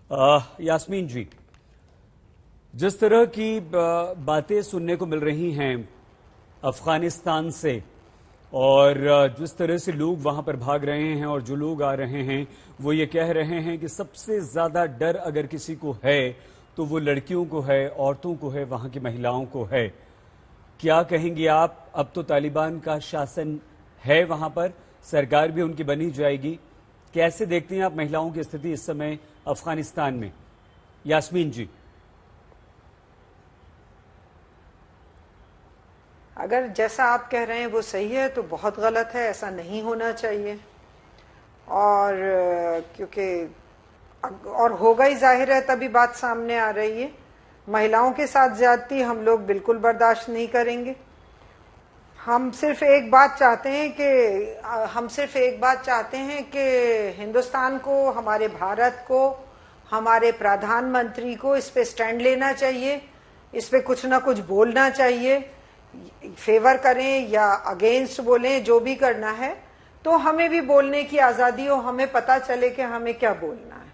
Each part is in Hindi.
यास्मीन जी, जिस तरह की बातें सुनने को मिल रही हैं अफगानिस्तान से और जिस तरह से लोग वहां पर भाग रहे हैं और जो लोग आ रहे हैं वो ये कह रहे हैं कि सबसे ज्यादा डर अगर किसी को है तो वो लड़कियों को है, औरतों को है, वहां की महिलाओं को है। क्या कहेंगे आप? अब तो तालिबान का शासन है वहां पर, सरकार भी उनकी बनी जाएगी। कैसे देखते हैं आप महिलाओं की स्थिति इस समय अफगानिस्तान में? यास्मीन जी। अगर जैसा आप कह रहे हैं वो सही है तो बहुत गलत है, ऐसा नहीं होना चाहिए। और क्योंकि और होगा ही, जाहिर है, तभी बात सामने आ रही है। महिलाओं के साथ ज्यादती हम लोग बिल्कुल बर्दाश्त नहीं करेंगे। हम सिर्फ एक बात चाहते हैं कि हिंदुस्तान को, हमारे भारत को, हमारे प्रधानमंत्री को इस पे स्टैंड लेना चाहिए, इस पे कुछ ना कुछ बोलना चाहिए। फेवर करें या अगेंस्ट बोलें, जो भी करना है, तो हमें भी बोलने की आजादी हो, हमें पता चले कि हमें क्या बोलना है।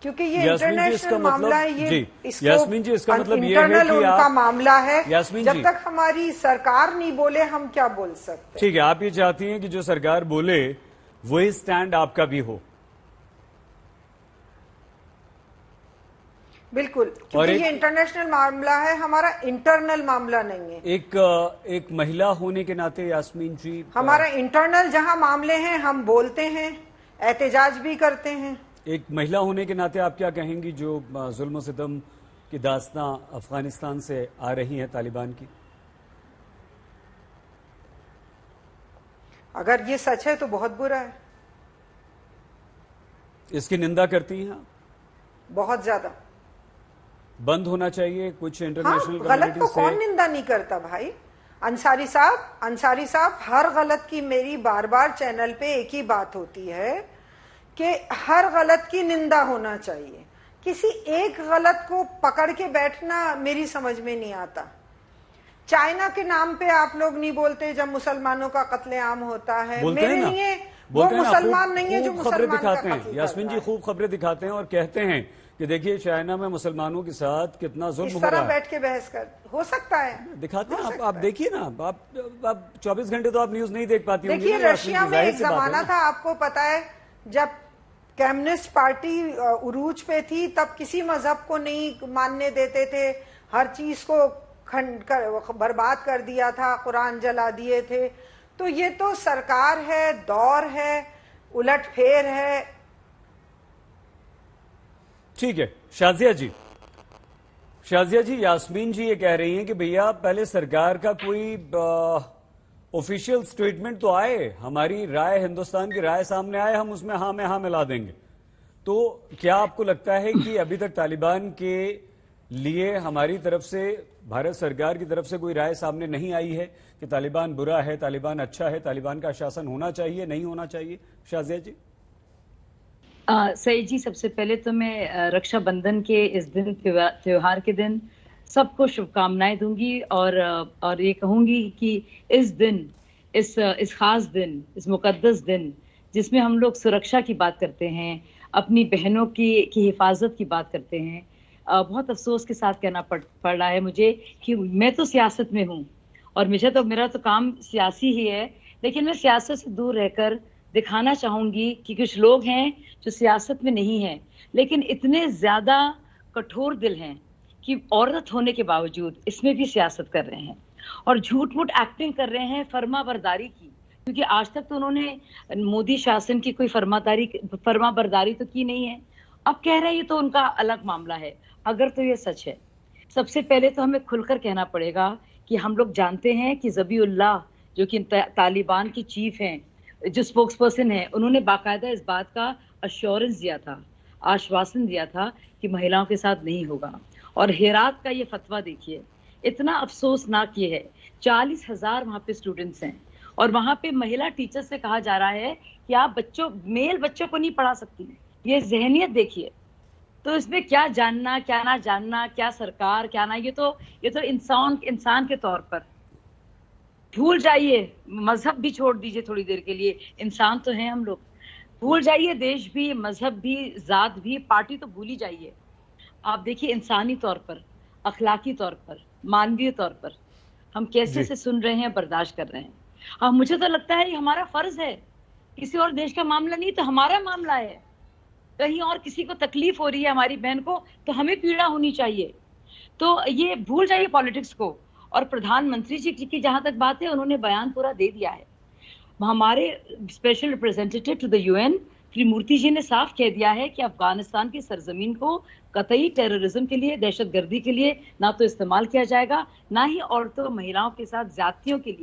क्योंकि ये इंटरनेशनल मामला है, ये यास्मीन जी, इसका मतलब ये है इंटरनल कि उनका मामला है। जब तक हमारी सरकार नहीं बोले हम क्या बोल सकते। ठीक है, आप ये चाहती हैं कि जो सरकार बोले वही स्टैंड आपका भी हो। बिल्कुल, क्योंकि ये इंटरनेशनल मामला है, हमारा इंटरनल मामला नहीं है। एक महिला होने के नाते यास्मीन जी, हमारा इंटरनल जहां मामले हैं हम बोलते हैं, एहतजाज भी करते हैं। एक महिला होने के नाते आप क्या कहेंगी जो जुल्म सितम की दास्तां अफगानिस्तान से आ रही है तालिबान की? अगर ये सच है तो बहुत बुरा है। इसकी निंदा करती हैं? बहुत ज्यादा। बंद होना चाहिए कुछ इंटरनेशनल गलत को कौन निंदा नहीं करता भाई। अंसारी साहब, हर गलत की मेरी बार बार चैनल पे एक ही बात होती है कि हर गलत की निंदा होना चाहिए। किसी एक गलत को पकड़ के बैठना मेरी समझ में नहीं आता। चाइना के नाम पे आप लोग नहीं बोलते जब मुसलमानों का कत्लेआम होता है। मेरे लिए वो मुसलमान नहीं है जो मुसलमान दिखाते हैं। यास्मीन जी खूब खबरें दिखाते हैं और कहते हैं कि देखिए चाइना में मुसलमानों के साथ कितना जुल्म हो रहा है। बैठ के बहस कर हो सकता है, दिखाते हैं। आप देखिए ना, आप 24 घंटे तो आप न्यूज नहीं देख पाती होंगी। देखिए रशिया में एक जमाना था, आपको पता है, जब कम्युनिस्ट पार्टी उरूज पे थी, तब किसी मजहब को नहीं मानने देते थे, हर चीज को बर्बाद कर दिया था, कुरान जला दिए थे। तो ये तो सरकार है, दौर है, उलटफेर है। ठीक है शाजिया जी, यास्मीन जी ये कह रही हैं कि भैया पहले सरकार का कोई ऑफिशियल स्टेटमेंट तो आए, हमारी राय, हिंदुस्तान की राय सामने आए, हम उसमें हाँ में हाँ मिला देंगे। तो क्या आपको लगता है कि अभी तक तालिबान के लिए हमारी तरफ से, भारत सरकार की तरफ से कोई राय सामने नहीं आई है कि तालिबान बुरा है, तालिबान अच्छा है, तालिबान का शासन होना चाहिए, नहीं होना चाहिए? शाजिया जी। सही जी, सबसे पहले तो मैं रक्षाबंधन के इस दिन, त्योहार के दिन सबको शुभकामनाएं दूंगी और ये कहूंगी कि इस दिन, इस खास दिन, इस मुकद्दस दिन जिसमें हम लोग सुरक्षा की बात करते हैं, अपनी बहनों की हिफाजत की बात करते हैं, बहुत अफसोस के साथ कहना पड़ रहा है मुझे कि मैं तो सियासत में हूँ और मेरा तो काम सियासी ही है, लेकिन मैं सियासत से दूर रहकर दिखाना चाहूंगी कि कुछ लोग हैं जो सियासत में नहीं हैं लेकिन इतने ज्यादा कठोर दिल हैं कि औरत होने के बावजूद इसमें भी सियासत कर रहे हैं और झूठ मूठ एक्टिंग कर रहे हैं फर्माबरदारी की, क्योंकि आज तक तो उन्होंने मोदी शासन की कोई फर्माबरदारी तो की नहीं है। अब कह रहे हैं ये तो उनका अलग मामला है। अगर तो ये सच है, सबसे पहले तो हमें खुलकर कहना पड़ेगा कि हम लोग जानते हैं कि ज़बीउल्लाह जो कि तालिबान की चीफ हैं, जो स्पोक्स पर्सन है, उन्होंने बाकायदा इस बात का अश्योरेंस दिया था, आश्वासन दिया था कि महिलाओं के साथ नहीं होगा। और हेरात का ये फतवा देखिए, इतना अफसोसनाक ये है, 40,000 वहाँ पे स्टूडेंट्स हैं और वहाँ पे महिला टीचर से कहा जा रहा है कि आप मेल बच्चों को नहीं पढ़ा सकती। ये जहनियत देखिए। तो इसमें क्या जानना, क्या ना जानना, क्या सरकार, क्या ना, ये तो इंसान के तौर पर भूल जाइए, मजहब भी छोड़ दीजिए थोड़ी देर के लिए, इंसान तो हैं हम लोग। भूल जाइए देश भी, मजहब भी, जात भी, पार्टी तो भूल ही जाइए। आप देखिए इंसानी तौर पर, अखलाकी तौर पर, मानवीय तौर पर हम कैसे से सुन रहे हैं, बर्दाश्त कर रहे हैं। हाँ, मुझे तो लगता है ये हमारा फर्ज है, किसी और देश का मामला नहीं तो हमारा मामला है। कहीं और किसी को तकलीफ हो रही है हमारी बहन को तो हमें पीड़ा होनी चाहिए। तो ये भूल जाइए पॉलिटिक्स को। और प्रधानमंत्री जी की जहां तक बात है, उन्होंने बयान पूरा दे दिया है। हमारे special representative to the UN Tirumurti ji ने साफ कह दिया है कि अफगानिस्तान की सरजमीन को कतई टेररिज्म के लिए, दहशतगर्दी के लिए ना तो इस्तेमाल किया जाएगा, ना ही औरतों महिलाओं के साथ ज्यादतियों के लिए